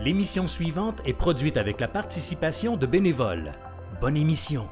L'émission suivante est produite avec la participation de bénévoles. Bonne émission.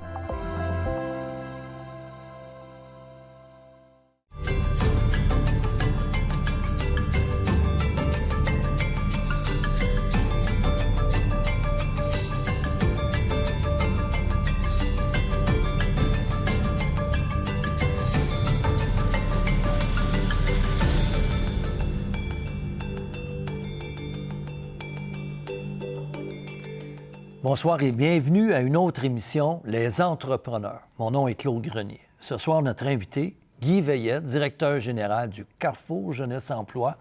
Bonsoir et bienvenue à une autre émission, Les Entrepreneurs. Mon nom est Claude Grenier. Ce soir, notre invité, Guy Veillette, directeur général du Carrefour Jeunesse Emploi,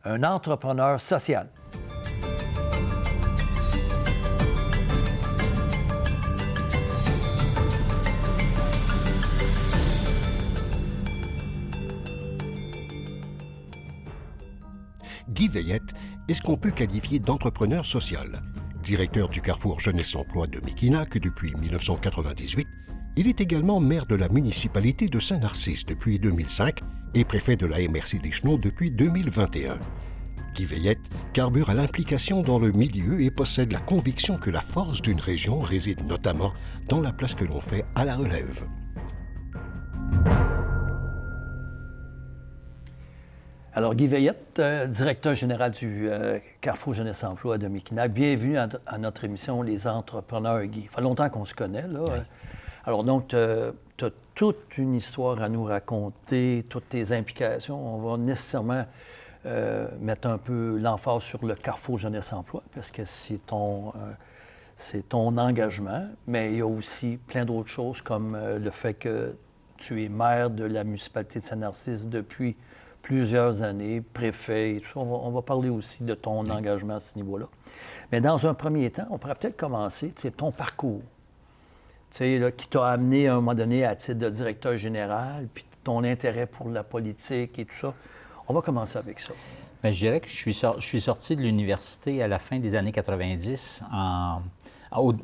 un entrepreneur social. Guy Veillette est ce qu'on peut qualifier d'entrepreneur social. Directeur du Carrefour Jeunesse Emploi de Mekinac depuis 1998, il est également maire de la municipalité de Saint-Narcisse depuis 2005 et préfet de la MRC des Chenaux depuis 2021. Guy Veillette carbure à l'implication dans le milieu et possède la conviction que la force d'une région réside notamment dans la place que l'on fait à la relève. Alors, Guy Veillette, directeur général du Carrefour Jeunesse Emploi de Mekinac. Bienvenue à notre émission Les Entrepreneurs, Guy. Ça fait longtemps qu'on se connaît, là. Oui. Alors, donc, tu as toute une histoire à nous raconter, toutes tes implications. On va nécessairement mettre un peu l'emphase sur le Carrefour Jeunesse Emploi, parce que c'est ton engagement, mais il y a aussi plein d'autres choses, comme le fait que tu es maire de la municipalité de Saint-Narcisse depuis plusieurs années, préfet et tout ça. On va parler aussi de ton engagement à ce niveau-là. Mais dans un premier temps, on pourrait peut-être commencer, c'est ton parcours, là, qui t'a amené à un moment donné à titre de directeur général, puis ton intérêt pour la politique et tout ça. On va commencer avec ça. Bien, je dirais que je suis sorti de l'université à la fin des années 90, à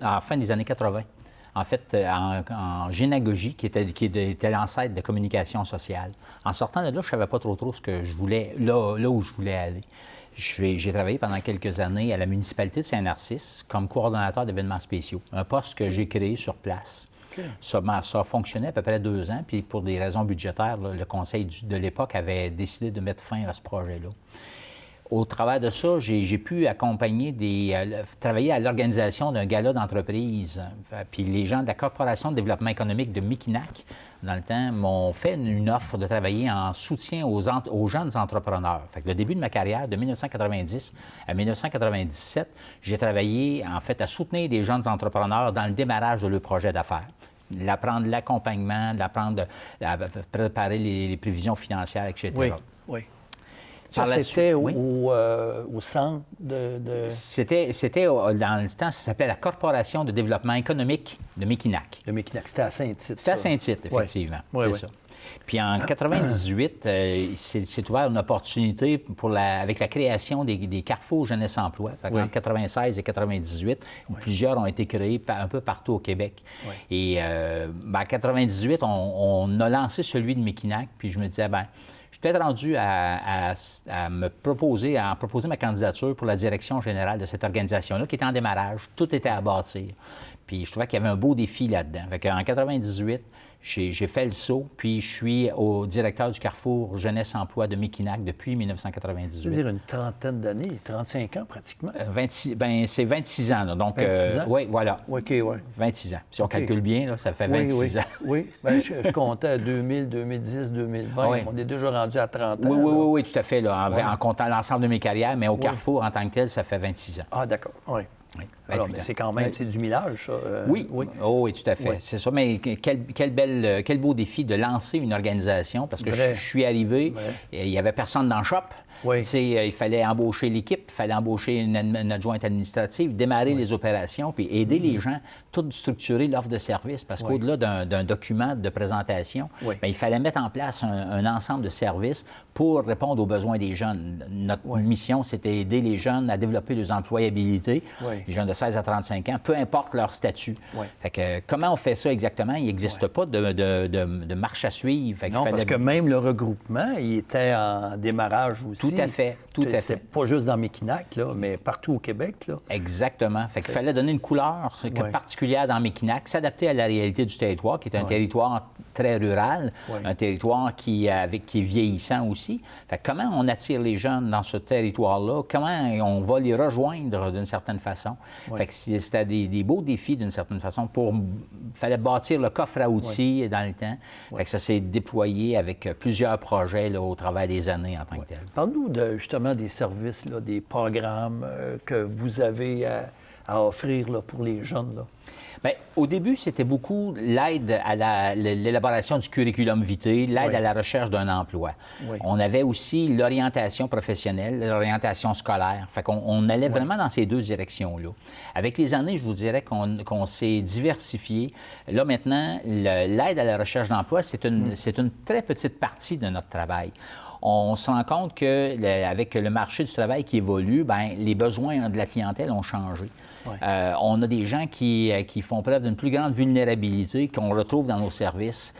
la fin des années 80. En fait, en généalogie, qui était l'ancêtre de communication sociale. En sortant de là, je ne savais pas trop ce que je voulais, là où je voulais aller. J'ai travaillé pendant quelques années à la municipalité de Saint-Narcisse comme coordonnateur d'événements spéciaux, un poste que j'ai créé sur place. Okay. Ça a fonctionné à peu près 2 ans, puis pour des raisons budgétaires, là, le conseil de l'époque avait décidé de mettre fin à ce projet-là. Au travers de ça, j'ai pu accompagner travailler à l'organisation d'un gala d'entreprise. Puis les gens de la Corporation de développement économique de Mekinac, dans le temps, m'ont fait une offre de travailler en soutien aux jeunes entrepreneurs. Fait que le début de ma carrière, de 1990 à 1997, j'ai travaillé, en fait, à soutenir des jeunes entrepreneurs dans le démarrage de leur projet d'affaires. L'apprendre l'accompagnement, à préparer les prévisions financières, etc. Oui. Ça, c'était au centre de... C'était, dans le temps, ça s'appelait la Corporation de développement économique de Mekinac. De Mekinac, c'était à Saint-Tite. C'était à Saint-Tite, effectivement. Oui. C'est ça. Puis en 98, c'est ouvert une opportunité avec la création des Carrefours Jeunesse Emploi. En 96 et 98, plusieurs ont été créés un peu partout au Québec. Oui. Et en 98, on a lancé celui de Mekinac, puis je me disais, je suis peut-être rendu à proposer ma candidature pour la direction générale de cette organisation-là, qui était en démarrage. Tout était à bâtir. Puis je trouvais qu'il y avait un beau défi là-dedans. En 98, j'ai fait le saut, puis je suis au directeur du Carrefour Jeunesse Emploi de Mekinac depuis 1998. Ça veut dire une trentaine d'années, 35 ans pratiquement? C'est 26 ans. Là. Donc, 26 ans? Oui, voilà. OK, oui. 26 ans. Si on calcule bien, là, ça fait 26 ans. Oui, je comptais à 2000, 2010, 2020. Oui. On est déjà rendu à 30 ans. Oui, tout à fait, là, en comptant l'ensemble de mes carrières, mais au Carrefour, en tant que tel, ça fait 26 ans. Ah, d'accord, oui. Alors, mais c'est quand même, c'est du millage, ça. Oui, tout à fait. Oui. C'est ça, mais quel beau défi de lancer une organisation, parce que je suis arrivé, il n'y avait personne dans le shop. Oui. Il fallait embaucher l'équipe, il fallait embaucher une adjointe administrative, démarrer les opérations, puis aider les gens, tout structurer l'offre de service, parce qu'au-delà d'un document de présentation, il fallait mettre en place un ensemble de services pour répondre aux besoins des jeunes. Notre mission, c'était aider les jeunes à développer leur employabilité, les jeunes de 16 à 35 ans, peu importe leur statut. Oui. Fait que, comment on fait ça exactement? Il n'existe pas de marche à suivre. Fait Non, parce que même le regroupement, il était en démarrage aussi. Tout à fait, tout à fait. C'est pas juste dans Mekinac, là, mais partout au Québec. Là. Exactement. Fait qu'il fallait donner une couleur particulière dans Mekinac, s'adapter à la réalité du territoire, qui est un territoire très rural, un territoire qui est vieillissant aussi. Fait que comment on attire les jeunes dans ce territoire-là? Comment on va les rejoindre d'une certaine façon? Fait que c'était des beaux défis d'une certaine façon. Il fallait bâtir le coffre à outils dans le temps. Fait que ça s'est déployé avec plusieurs projets là, au travers des années en tant que tel. Parle-nous justement des services, là, des programmes que vous avez à offrir là, pour les jeunes. Là. Bien, au début, c'était beaucoup l'aide à l'élaboration du curriculum vitae, l'aide à la recherche d'un emploi. Oui. On avait aussi l'orientation professionnelle, l'orientation scolaire. Fait qu'on allait vraiment dans ces deux directions-là. Avec les années, je vous dirais qu'on s'est diversifié. Là, maintenant, l'aide à la recherche d'emploi, c'est une très petite partie de notre travail. On se rend compte qu'avec le marché du travail qui évolue, bien, les besoins de la clientèle ont changé. Ouais. On a des gens qui font preuve d'une plus grande vulnérabilité qu'on retrouve dans nos services.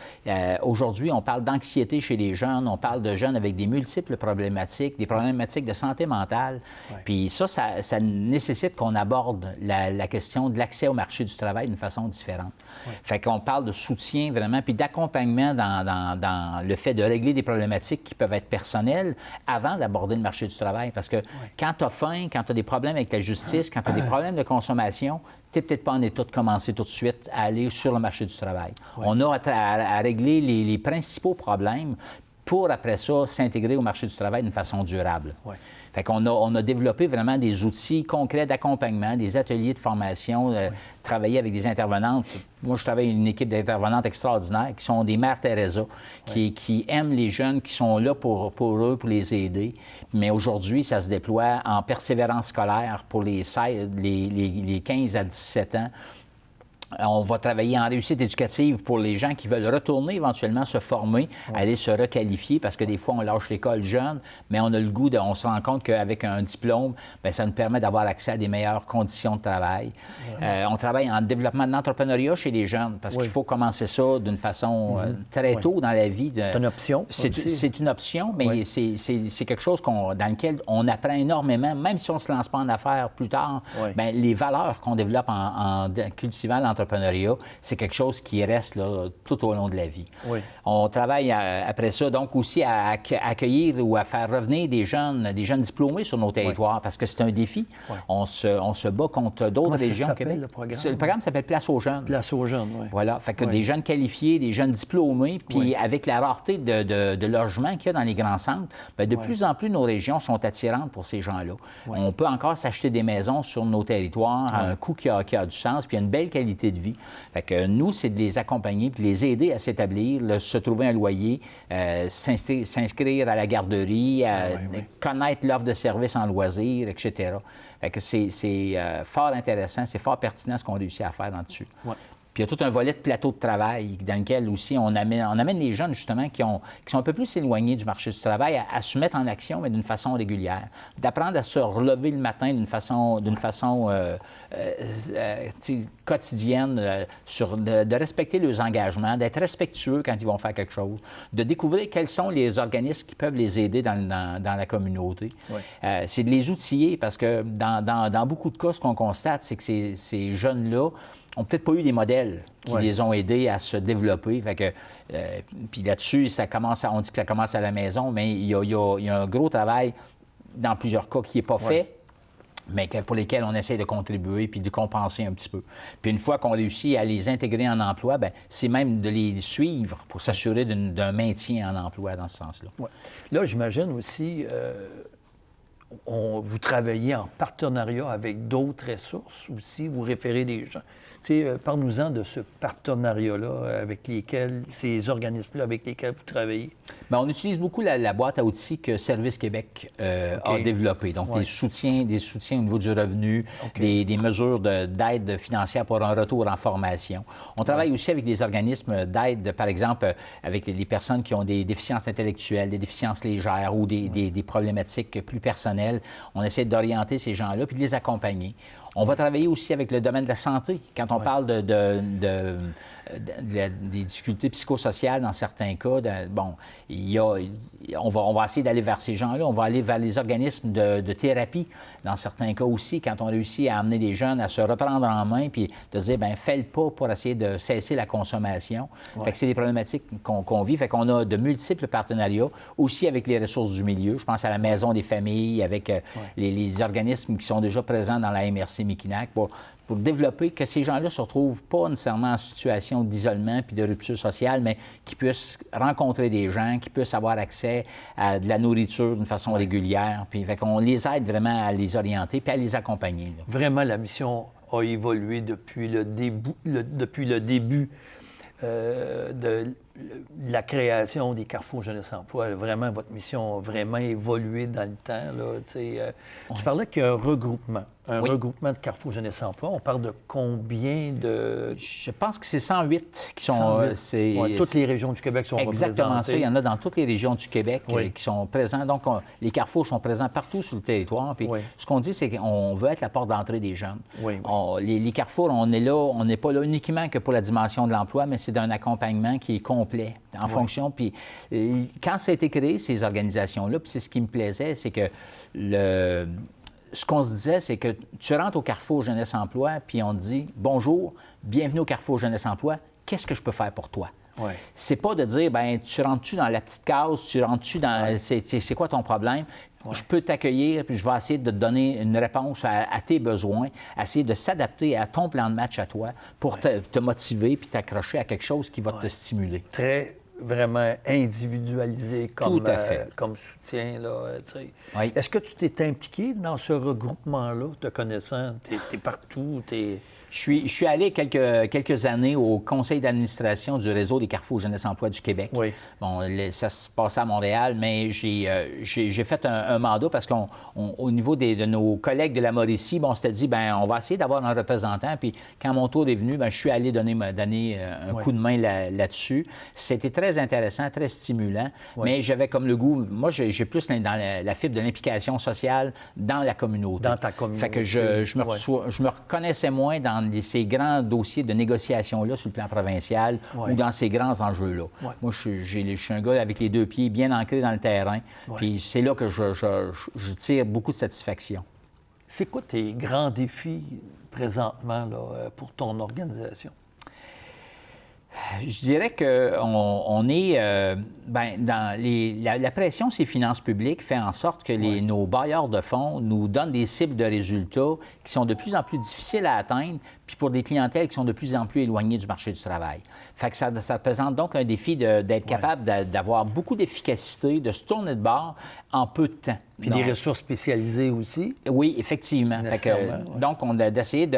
Aujourd'hui, on parle d'anxiété chez les jeunes, on parle de jeunes avec des multiples problématiques, des problématiques de santé mentale. Ouais. Puis ça nécessite qu'on aborde la question de l'accès au marché du travail d'une façon différente. Ouais. Fait qu'on parle de soutien vraiment, puis d'accompagnement dans le fait de régler des problématiques qui peuvent être personnelles avant d'aborder le marché du travail. Parce que quand tu as faim, quand tu as des problèmes avec la justice, quand tu as des problèmes de consommation, tu n'es peut-être pas en état de commencer tout de suite à aller sur le marché du travail. Ouais. On a à régler les principaux problèmes pour, après ça, s'intégrer au marché du travail d'une façon durable. Ouais. Fait qu'on a développé vraiment des outils concrets d'accompagnement, des ateliers de formation, travailler avec des intervenantes. Moi, je travaille avec une équipe d'intervenantes extraordinaires qui sont des mères Teresa, qui aiment les jeunes, qui sont là pour eux, pour les aider. Mais aujourd'hui, ça se déploie en persévérance scolaire pour les 15 à 17 ans. On va travailler en réussite éducative pour les gens qui veulent retourner éventuellement se former, aller se requalifier, parce que des fois, on lâche l'école jeune, mais on a le goût on se rend compte qu'avec un diplôme, bien, ça nous permet d'avoir accès à des meilleures conditions de travail. On travaille en développement de l'entrepreneuriat chez les jeunes, parce qu'il faut commencer ça d'une façon très tôt dans la vie. C'est une option. C'est une option, mais c'est quelque chose dans lequel on apprend énormément, même si on ne se lance pas en affaires plus tard. Bien, les valeurs qu'on développe en cultivant l'entrepreneuriat, c'est quelque chose qui reste là, tout au long de la vie. Oui. On travaille après ça, donc aussi à accueillir ou à faire revenir des jeunes diplômés sur nos territoires, parce que c'est un défi. Oui. On se bat contre d'autres régions au Québec. Le programme s'appelle Place aux jeunes. Place aux jeunes, oui. Voilà, fait que des jeunes qualifiés, des jeunes diplômés, puis avec la rareté de logements qu'il y a dans les grands centres, bien, de plus en plus nos régions sont attirantes pour ces gens-là. On peut encore s'acheter des maisons sur nos territoires à un coût qui a du sens, puis une belle qualité de vie. Fait que nous, c'est de les accompagner puis les aider à s'établir, se trouver un loyer, s'inscrire à la garderie, connaître l'offre de services en loisirs, etc. Fait que c'est fort intéressant, c'est fort pertinent ce qu'on réussit à faire là-dessus. Ouais. Puis il y a tout un volet de plateau de travail dans lequel aussi on amène les jeunes, justement, qui sont un peu plus éloignés du marché du travail à se mettre en action, mais d'une façon régulière. D'apprendre à se relever le matin d'une façon quotidienne, de respecter leurs engagements, d'être respectueux quand ils vont faire quelque chose, de découvrir quels sont les organismes qui peuvent les aider dans la communauté. Ouais. C'est de les outiller, parce que dans beaucoup de cas, ce qu'on constate, c'est que ces jeunes-là n'ont peut-être pas eu des modèles qui les ont aidés à se développer. Fait que, puis là-dessus, on dit que ça commence à la maison, mais il y a un gros travail dans plusieurs cas qui n'est pas fait, mais pour lesquels on essaie de contribuer puis de compenser un petit peu. Puis une fois qu'on réussit à les intégrer en emploi, bien, c'est même de les suivre pour s'assurer d'un maintien en emploi dans ce sens-là. Ouais. Là, j'imagine aussi, vous travaillez en partenariat avec d'autres ressources aussi, vous référez des gens. Parle-nous-en de ce partenariat-là avec ces organismes-là avec lesquels vous travaillez. Bien, on utilise beaucoup la boîte à outils que Service Québec a développée. Donc, des soutiens au niveau du revenu, des mesures d'aide financière pour un retour en formation. On travaille aussi avec des organismes d'aide, par exemple, avec les personnes qui ont des déficiences intellectuelles, des déficiences légères ou des problématiques plus personnelles. On essaie d'orienter ces gens-là puis de les accompagner. On va travailler aussi avec le domaine de la santé. Quand on parle des difficultés psychosociales dans certains cas, on va essayer d'aller vers ces gens-là. On va aller vers les organismes de thérapie dans certains cas aussi, quand on réussit à amener des jeunes à se reprendre en main puis de dire, fais le pas pour essayer de cesser la consommation. Fait que c'est des problématiques qu'on vit. Fait qu'on a de multiples partenariats, aussi avec les ressources du milieu. Je pense à la Maison des familles, avec les organismes qui sont déjà présents dans la MRC Miquinac pour développer que ces gens-là ne se retrouvent pas nécessairement en situation d'isolement puis de rupture sociale, mais qui puissent rencontrer des gens, qui puissent avoir accès à de la nourriture d'une façon régulière. Puis fait qu'on les aide vraiment à les orienter puis à les accompagner. Là. Vraiment, la mission a évolué depuis le début de la création des Carrefour Jeunesse Emploi. Vraiment, votre mission a vraiment évolué dans le temps. Là, tu parlais qu'il y a un regroupement. Un regroupement de Carrefour Jeunesse Emploi. On parle de combien de... Je pense que c'est 108 qui sont... 108. Toutes les régions du Québec sont représentées. Exactement ça. Il y en a dans toutes les régions du Québec qui sont présents. Donc, les Carrefours sont présents partout sur le territoire. Puis ce qu'on dit, c'est qu'on veut être la porte d'entrée des jeunes. Les Carrefours, on n'est pas là uniquement que pour la dimension de l'emploi, mais c'est d'un accompagnement qui est complet en fonction. Puis quand ça a été créé, ces organisations-là, puis c'est ce qui me plaisait, c'est que ce qu'on se disait, c'est que tu rentres au Carrefour Jeunesse Emploi, puis on te dit « Bonjour, bienvenue au Carrefour Jeunesse Emploi, qu'est-ce que je peux faire pour toi? » C'est pas de dire « Tu rentres-tu dans la petite case, tu rentres-tu dans... C'est quoi ton problème? » Je peux t'accueillir, puis je vais essayer de te donner une réponse à tes besoins, essayer de s'adapter à ton plan de match à toi pour te motiver puis t'accrocher à quelque chose qui va te stimuler. Très vraiment individualisé comme soutien. Là, Est-ce que tu t'es impliqué dans ce regroupement-là, te connaissant? T'es partout, Je suis allé quelques années au conseil d'administration du réseau des Carrefours Jeunesse Emploi du Québec. Bon, ça se passait à Montréal, mais j'ai fait un mandat parce qu'au niveau de nos collègues de la Mauricie, on s'était dit, on va essayer d'avoir un représentant. Puis quand mon tour est venu, je suis allé donner un coup de main là-dessus. C'était très intéressant, très stimulant, mais j'avais comme le goût... Moi, j'ai plus dans la fibre de l'implication sociale dans la communauté. Dans ta communauté. Fait que je me reconnaissais moins dans ces grands dossiers de négociation-là sur le plan provincial ou dans ces grands enjeux-là. Moi, je suis un gars avec les deux pieds bien ancrés dans le terrain, puis c'est là que je tire beaucoup de satisfaction. C'est quoi tes grands défis présentement là, pour ton organisation? Je dirais qu'on est dans la pression sur les finances publiques fait en sorte que nos bailleurs de fonds nous donnent des cibles de résultats qui sont de plus en plus difficiles à atteindre, puis pour des clientèles qui sont de plus en plus éloignées du marché du travail. Fait que ça représente donc un défi d'être capable d'avoir beaucoup d'efficacité, de se tourner de bord en peu de temps. Puis des ressources spécialisées aussi? Oui, effectivement. Donc, on a d'essayer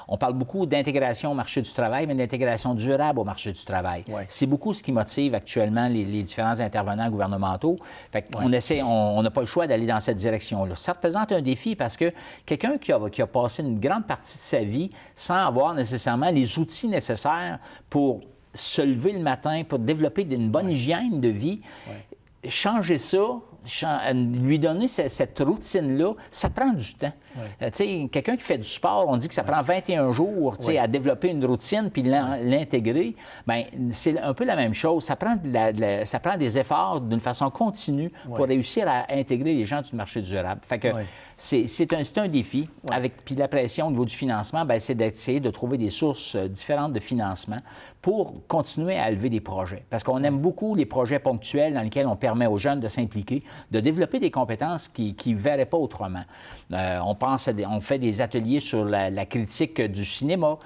on parle beaucoup d'intégration au marché du travail, mais d'intégration durable au marché du travail. C'est beaucoup ce qui motive actuellement les différents intervenants gouvernementaux. Fait qu'on on n'a pas le choix d'aller dans cette direction-là. Ça représente un défi parce que quelqu'un qui a passé une grande partie de sa vie sans avoir nécessairement les outils nécessaires pour se lever le matin, pour développer une bonne hygiène de vie, changer ça, lui donner cette routine-là, ça prend du temps. Quelqu'un qui fait du sport, on dit que ça prend 21 jours à développer une routine puis l'intégrer. Bien, c'est un peu la même chose. Ça prend, ça prend des efforts d'une façon continue pour réussir à intégrer les gens du marché durable. Fait que c'est un défi. Puis la pression au niveau du financement, c'est d'essayer de trouver des sources différentes de financement pour continuer à élever des projets. Parce qu'on aime beaucoup les projets ponctuels dans lesquels on permet aux jeunes de s'impliquer, de développer des compétences qu'ils ne verraient pas autrement. On fait des ateliers sur la critique du cinéma.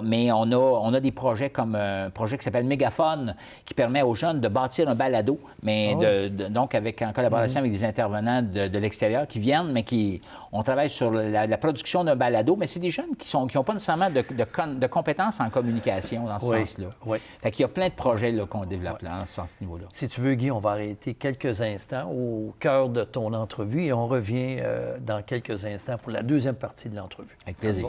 Mais on a des projets comme un projet qui s'appelle Mégaphone, qui permet aux jeunes de bâtir un balado, mais donc en collaboration avec des intervenants de l'extérieur qui viennent, mais on travaille sur la production d'un balado, mais c'est des jeunes qui n'ont pas nécessairement de compétences en communication dans ce sens-là. Fait qu'il y a plein de projets qu'on développe là, dans ce niveau-là. Si tu veux, Guy, on va arrêter quelques instants au cœur de ton entrevue et on revient dans quelques instants pour la deuxième partie de l'entrevue. Avec plaisir.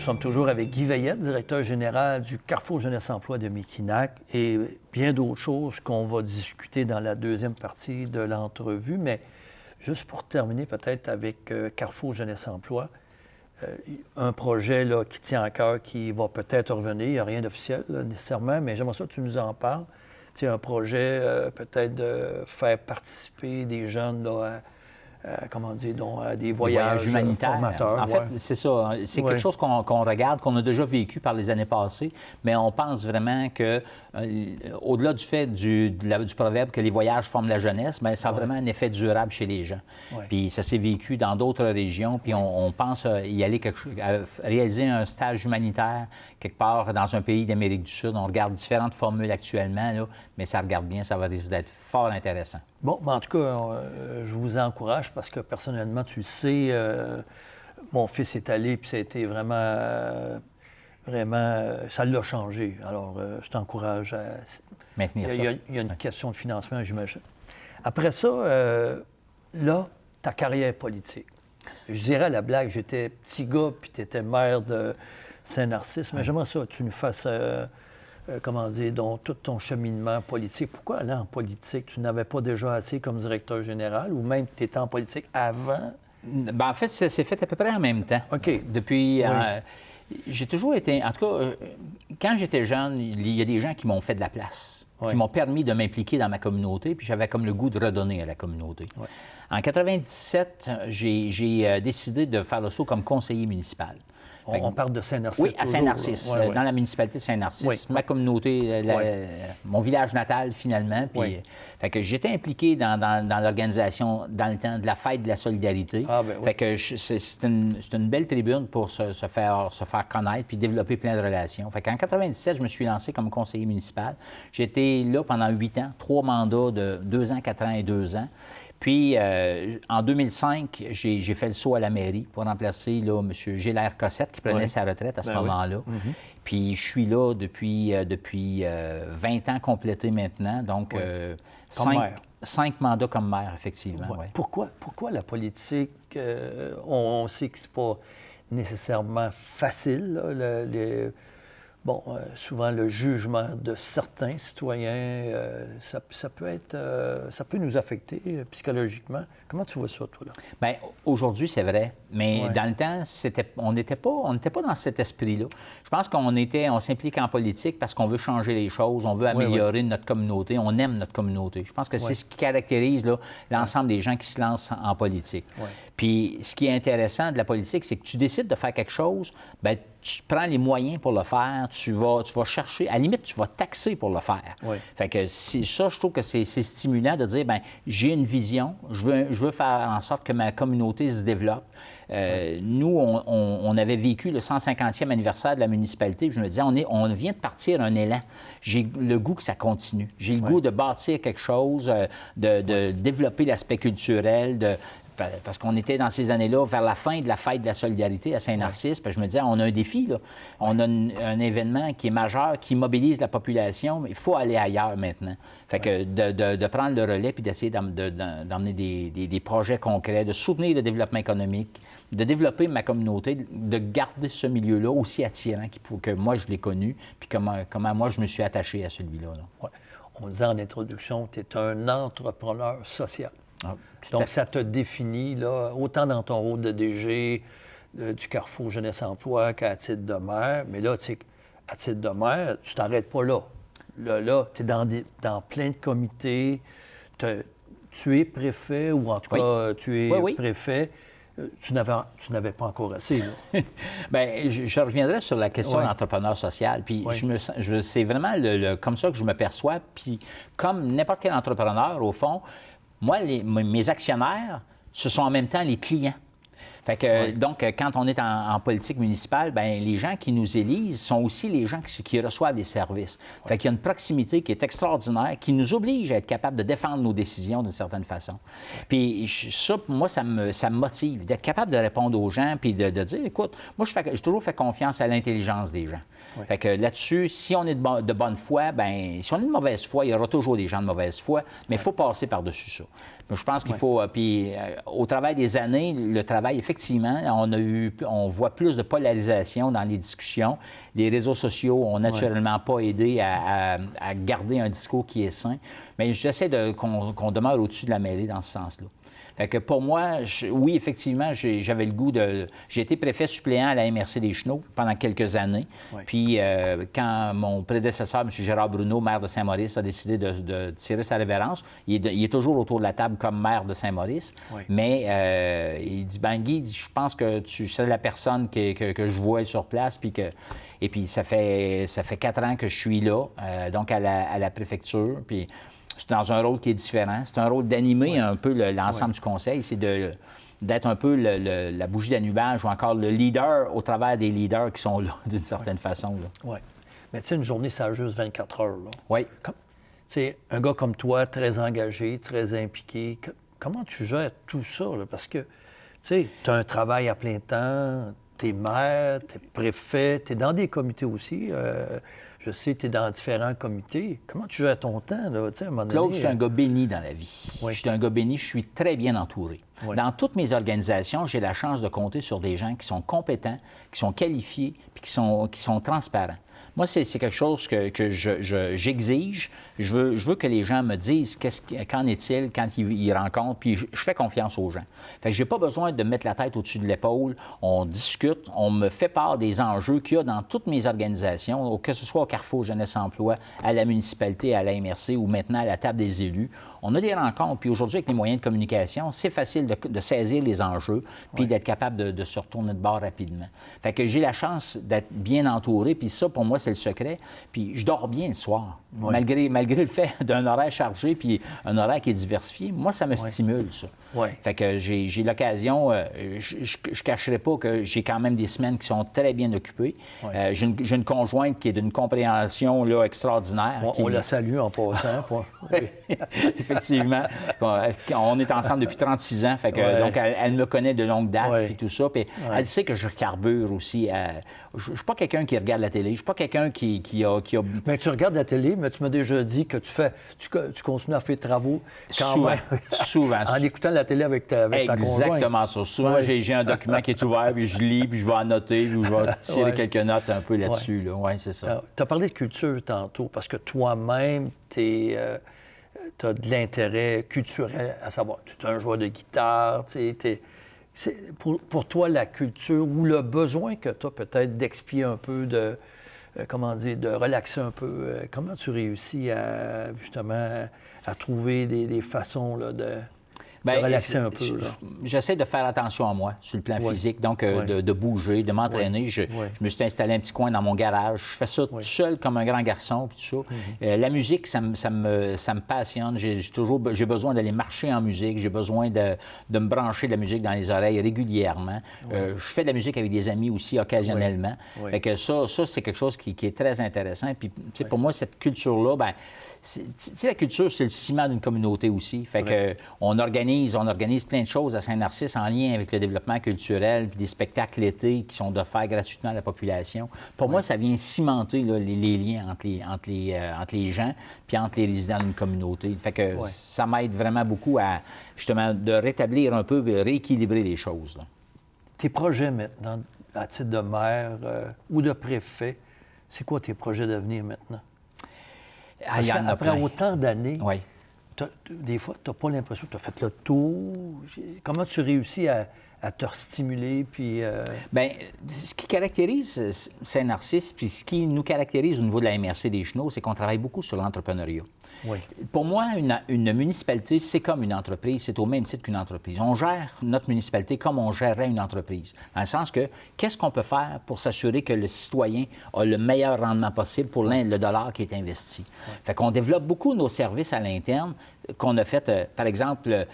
sommes toujours avec Guy Veillette, directeur général du Carrefour Jeunesse Emploi de Mekinac, et bien d'autres choses qu'on va discuter dans la deuxième partie de l'entrevue. Mais juste pour terminer peut-être avec Carrefour Jeunesse Emploi, un projet là, qui tient à cœur, qui va peut-être revenir. Il n'y a rien d'officiel là, nécessairement, mais j'aimerais ça que tu nous en parles. C'est un projet peut-être de faire participer des jeunes là, comment dire, dont des voyages humanitaires. Formateurs. En fait, c'est ça. C'est quelque chose qu'on regarde, qu'on a déjà vécu par les années passées, mais on pense vraiment que, au-delà du fait du proverbe que les voyages forment la jeunesse, bien, ça a vraiment un effet durable chez les gens. Puis ça s'est vécu dans d'autres régions, puis on pense y aller réaliser un stage humanitaire quelque part dans un pays d'Amérique du Sud. On regarde différentes formules actuellement, là, mais ça regarde bien, ça va risquer d'être fort intéressant. Bon, ben, en tout cas, je vous encourage parce que personnellement, tu le sais, mon fils est allé puis ça a été vraiment, ça l'a changé. Alors, je t'encourage à maintenir ça. Il y a une question de financement, j'imagine. Après ça, là, ta carrière politique. Je dirais à la blague, j'étais petit gars puis tu étais maire de Saint-Narcisse, mais j'aimerais ça que tu nous fasses... comment dire, donc tout ton cheminement politique. Pourquoi aller en politique? Tu n'avais pas déjà assez comme directeur général ou même tu étais en politique avant? Bien, en fait, c'est fait à peu près en même temps. OK. Depuis... j'ai toujours été... En tout cas, quand j'étais jeune, il y a des gens qui m'ont fait de la place, qui m'ont permis de m'impliquer dans ma communauté, puis j'avais comme le goût de redonner à la communauté. En 1997, j'ai décidé de faire le saut comme conseiller municipal. On parle de Saint-Narcisse. Oui, à Saint-Narcisse, dans la municipalité de Saint-Narcisse, ma communauté, mon village natal finalement. Puis, fait que j'étais impliqué dans l'organisation dans le temps de la fête de la solidarité. Fait que c'est une belle tribune pour se faire connaître puis développer plein de relations. Fait qu'en 1997, je me suis lancé comme conseiller municipal. J'ai été là pendant 8 ans, 3 mandats de 2 ans, 4 ans et 2 ans. Puis, en 2005, j'ai fait le saut à la mairie pour remplacer là, M. Gélère Cossette, qui prenait sa retraite à ce moment-là. Puis, je suis là depuis 20 ans complétés maintenant. Donc, 5 mandats comme maire, effectivement. Pourquoi la politique? On sait que c'est pas nécessairement facile, là, souvent le jugement de certains citoyens, ça peut nous affecter psychologiquement. Comment tu vois ça, toi, là? Bien, aujourd'hui, c'est vrai. Mais dans le temps, on n'était pas dans cet esprit-là. Je pense qu'on s'implique en politique parce qu'on veut changer les choses, on veut améliorer notre communauté, on aime notre communauté. Je pense que c'est ce qui caractérise l'ensemble des gens qui se lancent en politique. Puis, ce qui est intéressant de la politique, c'est que tu décides de faire quelque chose, bien, tu prends les moyens pour le faire, tu vas chercher, à la limite, tu vas taxer pour le faire. Fait que ça, je trouve que c'est stimulant de dire, bien, j'ai une vision, je veux faire en sorte que ma communauté se développe. Nous, on avait vécu le 150e anniversaire de la municipalité, puis je me disais, on vient de partir un élan. J'ai le goût que ça continue. J'ai le goût de bâtir quelque chose, de développer l'aspect culturel, parce qu'on était dans ces années-là vers la fin de la fête de la solidarité à Saint-Narcisse. Puis je me disais, on a un défi, là. On a un événement qui est majeur, qui mobilise la population, mais il faut aller ailleurs maintenant. Fait que de prendre le relais puis d'essayer d'emmener des projets concrets, de soutenir le développement économique, de développer ma communauté, de garder ce milieu-là aussi attirant que moi, je l'ai connu, puis comment moi, je me suis attaché à celui-là. On disait en introduction, tu es un entrepreneur social. Donc, ça te définit, là, autant dans ton rôle de DG du Carrefour Jeunesse Emploi qu'à titre de maire. Mais là, tu sais, à titre de maire, tu t'arrêtes pas là. Là, tu es dans plein de comités. Tu es préfet, ou en tout cas, tu es préfet. Tu n'avais pas encore assez, là. Bien, je reviendrai sur la question d'entrepreneur social. Puis c'est vraiment comme ça que je me perçois. Puis comme n'importe quel entrepreneur, au fond, moi, mes actionnaires, ce sont en même temps les clients. Fait que, donc, quand on est en politique municipale, bien, les gens qui nous élisent sont aussi les gens qui reçoivent des services. Fait qu'il y a une proximité qui est extraordinaire, qui nous oblige à être capable de défendre nos décisions d'une certaine façon. Puis ça, moi, ça me motive, d'être capable de répondre aux gens, puis de dire, écoute, moi, j'ai toujours fait confiance à l'intelligence des gens. Fait que là-dessus, si on est de bonne foi, bien, si on est de mauvaise foi, il y aura toujours des gens de mauvaise foi, mais il faut passer par-dessus ça. Je pense qu'il faut... Puis au travail des années, le travail est effectivement, on voit plus de polarisation dans les discussions. Les réseaux sociaux ont naturellement pas aidé à garder un discours qui est sain. Mais j'essaie qu'on demeure au-dessus de la mêlée dans ce sens-là. Fait que pour moi, oui, effectivement, j'avais le goût de... J'ai été préfet suppléant à la MRC des Chenaux pendant quelques années. Oui. Puis quand mon prédécesseur, M. Gérard Bruno, maire de Saint-Maurice, a décidé de tirer sa révérence, il est toujours autour de la table comme maire de Saint-Maurice. Oui. Mais il dit, ben Guy, je pense que tu serais la personne que je vois sur place, puis que... Et puis ça fait 4 ans que je suis là, donc à la préfecture, puis... C'est dans un rôle qui est différent. C'est un rôle d'animer un peu l'ensemble du conseil. C'est d'être un peu la bougie d'allumage ou encore le leader au travers des leaders qui sont là, d'une certaine façon. Oui. Mais tu sais, une journée, ça a juste 24 heures. Là. Oui. Tu sais, un gars comme toi, très engagé, très impliqué, comment tu gères tout ça? Là? Parce que, tu sais, tu as un travail à plein temps, tu es maire, tu es préfet, tu es dans des comités aussi. Je sais que tu es dans différents comités. Comment tu gères ton temps, là, tu sais, à un moment donné? Claude, je suis un gars béni dans la vie. Oui. Je suis un gars béni, je suis très bien entouré. Oui. Dans toutes mes organisations, j'ai la chance de compter sur des gens qui sont compétents, qui sont qualifiés, puis qui sont transparents. Moi, c'est quelque chose que j'exige. Je veux que les gens me disent qu'en est-il quand ils rencontrent, puis je fais confiance aux gens. Fait que j'ai pas besoin de mettre la tête au-dessus de l'épaule. On discute, on me fait part des enjeux qu'il y a dans toutes mes organisations, que ce soit au Carrefour Jeunesse Emploi, à la municipalité, à la MRC ou maintenant à la table des élus. On a des rencontres, puis aujourd'hui, avec les moyens de communication, c'est facile de saisir les enjeux, puis d'être capable de se retourner de bord rapidement. Fait que j'ai la chance d'être bien entouré, puis ça, pour moi, c'est le secret. Puis je dors bien le soir, malgré le fait d'un horaire chargé, puis un horaire qui est diversifié. Moi, ça me stimule, ça. Fait que j'ai l'occasion, je cacherai pas que j'ai quand même des semaines qui sont très bien occupées. J'ai une conjointe qui est d'une compréhension là, extraordinaire. On la salue en passant. Effectivement. On est ensemble depuis 36 ans, fait que, donc elle me connaît de longue date, puis tout ça. Puis elle sait que je carbure aussi. Je ne suis pas quelqu'un qui regarde la télé, je ne suis pas quelqu'un qui a... Mais tu regardes la télé, mais tu m'as déjà dit que tu continues à faire des travaux quand souvent, même. Souvent. En écoutant la télé avec ta conjointe. Exactement ça. Souvent, j'ai un document qui est ouvert, puis je lis, puis je vais annoter, puis je vais tirer quelques notes un peu là-dessus. Oui, c'est ça. Tu as parlé de culture tantôt, parce que toi-même, tu as de l'intérêt culturel, à savoir, tu es un joueur de guitare, pour toi, la culture ou le besoin que tu as peut-être d'expier un peu, de relaxer un peu, comment tu réussis à, justement, à trouver des façons là, de relaxer un peu? J'essaie de faire attention à moi sur le plan physique, donc de bouger, de m'entraîner. Je me suis installé un petit coin dans mon garage. Je fais ça tout seul comme un grand garçon, puis tout ça. La musique, ça me passionne. J'ai besoin d'aller marcher en musique. J'ai besoin de me brancher de la musique dans les oreilles régulièrement. Je fais de la musique avec des amis aussi, occasionnellement. Fait que ça c'est quelque chose qui est très intéressant. Puis, pour moi, cette culture-là, la culture, c'est le ciment d'une communauté aussi. Fait que on organise plein de choses à Saint-Narcisse en lien avec le développement culturel, puis des spectacles l'été qui sont offerts gratuitement à la population. Pour moi, ça vient cimenter là, les liens entre les gens puis entre les résidents d'une communauté. Fait que ça m'aide vraiment beaucoup à, justement, de rétablir un peu, rééquilibrer les choses. Là. Tes projets maintenant, à titre de maire ou de préfet, c'est quoi tes projets d'avenir maintenant? Parce qu'après autant d'années, des fois, tu n'as pas l'impression que tu as fait le tour. Comment tu réussis à te stimuler? Puis, Bien, ce qui caractérise Saint-Narcisse, puis ce qui nous caractérise au niveau de la MRC des Chenaux, c'est qu'on travaille beaucoup sur l'entrepreneuriat. Pour moi, une municipalité, c'est comme une entreprise, c'est au même titre qu'une entreprise. On gère notre municipalité comme on gérerait une entreprise. Dans le sens que, qu'est-ce qu'on peut faire pour s'assurer que le citoyen a le meilleur rendement possible pour le dollar qui est investi? Fait qu'on développe beaucoup nos services à l'interne qu'on a fait, par exemple,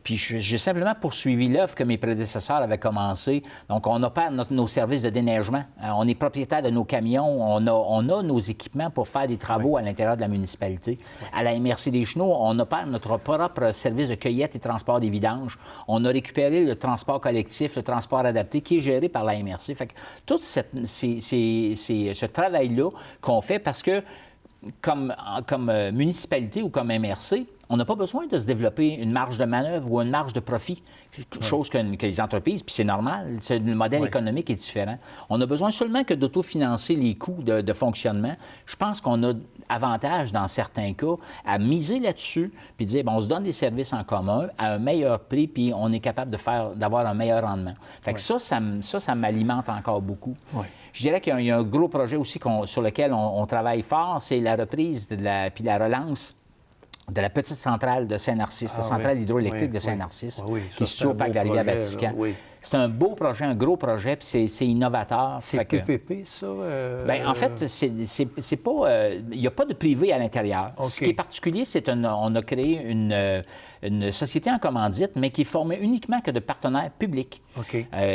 puis j'ai simplement poursuivi l'œuvre que mes prédécesseurs avaient commencé. Donc, on opère nos services de déneigement. On est propriétaire de nos camions. On a nos équipements pour faire des travaux à l'intérieur de la municipalité. À la MRC des Chenaux, on opère notre propre service de cueillette et transport des vidanges. On a récupéré le transport collectif, le transport adapté qui est géré par la MRC. Fait que tout ce travail-là qu'on fait parce que comme municipalité ou comme MRC, on n'a pas besoin de se développer une marge de manœuvre ou une marge de profit, chose que les entreprises, puis c'est normal, le modèle économique est différent. On a besoin seulement que d'autofinancer les coûts de fonctionnement. Je pense qu'on a avantage, dans certains cas, à miser là-dessus, puis dire, on se donne des services en commun à un meilleur prix, puis on est capable d'avoir un meilleur rendement. Fait que ça m'alimente encore beaucoup. Ouais. Je dirais qu'il y a un gros projet aussi sur lequel on travaille fort, c'est la reprise puis la relance de la petite centrale de Saint-Narcisse, la centrale hydroélectrique de Saint-Narcisse, qui se situe au parc de la Rivière-Vatican. C'est un beau projet, un gros projet, puis c'est innovateur. C'est PPP, ça? Bien, en fait, c'est pas... Il n'y a pas de privé à l'intérieur. Okay. Ce qui est particulier, c'est on a créé une société en commandite, mais qui est formée uniquement que de partenaires publics,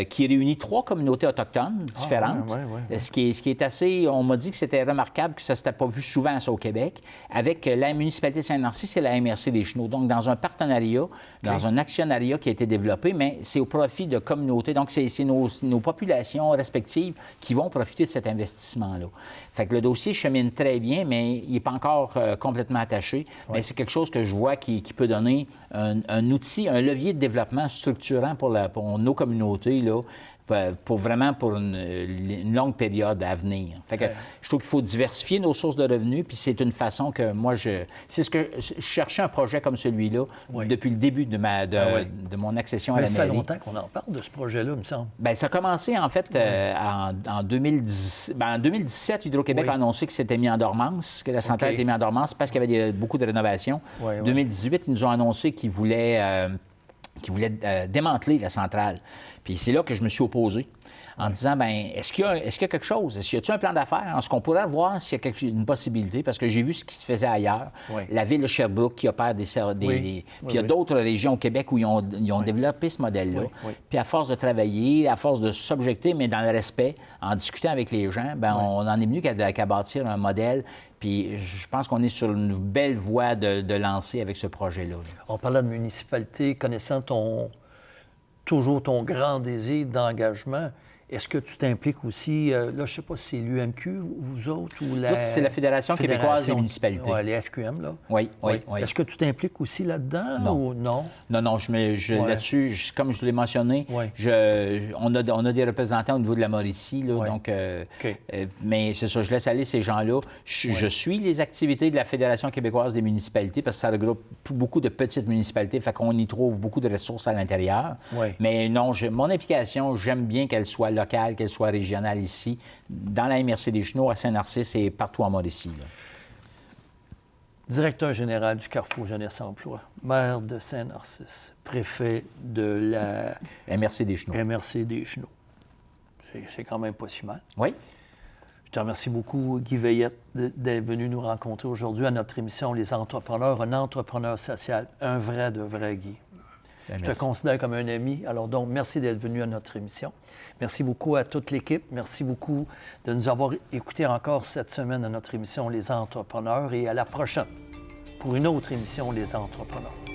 qui réunit 3 communautés autochtones différentes. Ce qui est assez... On m'a dit que c'était remarquable, que ça ne s'était pas vu souvent, ça, au Québec, avec la municipalité de Saint-Narcisse et la MRC des Chenaux. Donc, dans un partenariat, dans un actionnariat qui a été développé, mais c'est au profit de communautés. Donc, c'est nos populations respectives qui vont profiter de cet investissement-là. Fait que le dossier chemine très bien, mais il n'est pas encore complètement attaché. Mais c'est quelque chose que je vois qui peut donner un outil, un levier de développement structurant pour nos communautés, là, pour une longue période à venir. Fait que je trouve qu'il faut diversifier nos sources de revenus, puis c'est une façon que moi, c'est ce que je cherchais, un projet comme celui-là depuis le début de mon accession à la mairie. Ça fait longtemps qu'on en parle de ce projet-là, il me semble. Bien, ça a commencé, en fait, en 2010. En 2017, Hydro-Québec a annoncé que c'était mis en dormance, que la centrale était mise en dormance parce qu'il y avait beaucoup de rénovations. En 2018, ils nous ont annoncé qu'ils voulaient démanteler la centrale. Puis c'est là que je me suis opposé en disant, bien, est-ce qu'il y a quelque chose? Est-ce qu'il y a un plan d'affaires? Est-ce qu'on pourrait voir s'il y a une possibilité? Parce que j'ai vu ce qui se faisait ailleurs. La ville de Sherbrooke qui opère des puis il y a d'autres régions au Québec où ils ont développé ce modèle-là. Puis à force de travailler, à force de s'objecter, mais dans le respect, en discutant avec les gens, bien, on en est venu qu'à bâtir un modèle. Puis je pense qu'on est sur une belle voie de lancer avec ce projet-là. On parlait de municipalité, connaissant toujours ton grand désir d'engagement. Est-ce que tu t'impliques aussi, là, je ne sais pas si c'est l'UMQ, vous autres, ou la... C'est la Fédération québécoise des municipalités. Oui, les FQM, là. Oui. Est-ce que tu t'impliques aussi là-dedans? Ou non? Non, là-dessus, comme je l'ai mentionné, on a des représentants au niveau de la Mauricie, là, donc... mais c'est ça, je laisse aller ces gens-là. Je suis les activités de la Fédération québécoise des municipalités, parce que ça regroupe beaucoup de petites municipalités, fait qu'on y trouve beaucoup de ressources à l'intérieur. Mais non, mon implication, j'aime bien qu'elle soit locale, qu'elle soit régionale ici, dans la MRC des Chenaux, à Saint-Narcisse et partout en Mauricie. Là. Directeur général du Carrefour Jeunesse Emploi, maire de Saint-Narcisse, préfet de la... MRC des Chenaux. MRC des Chenaux. C'est quand même pas si mal. Oui. Je te remercie beaucoup, Guy Veillette, d'être venu nous rencontrer aujourd'hui à notre émission Les Entrepreneurs, un entrepreneur social, un vrai de vrai, Guy. Je te considère comme un ami. Alors donc, merci d'être venu à notre émission. Merci beaucoup à toute l'équipe. Merci beaucoup de nous avoir écoutés encore cette semaine à notre émission Les Entrepreneurs et à la prochaine pour une autre émission Les Entrepreneurs.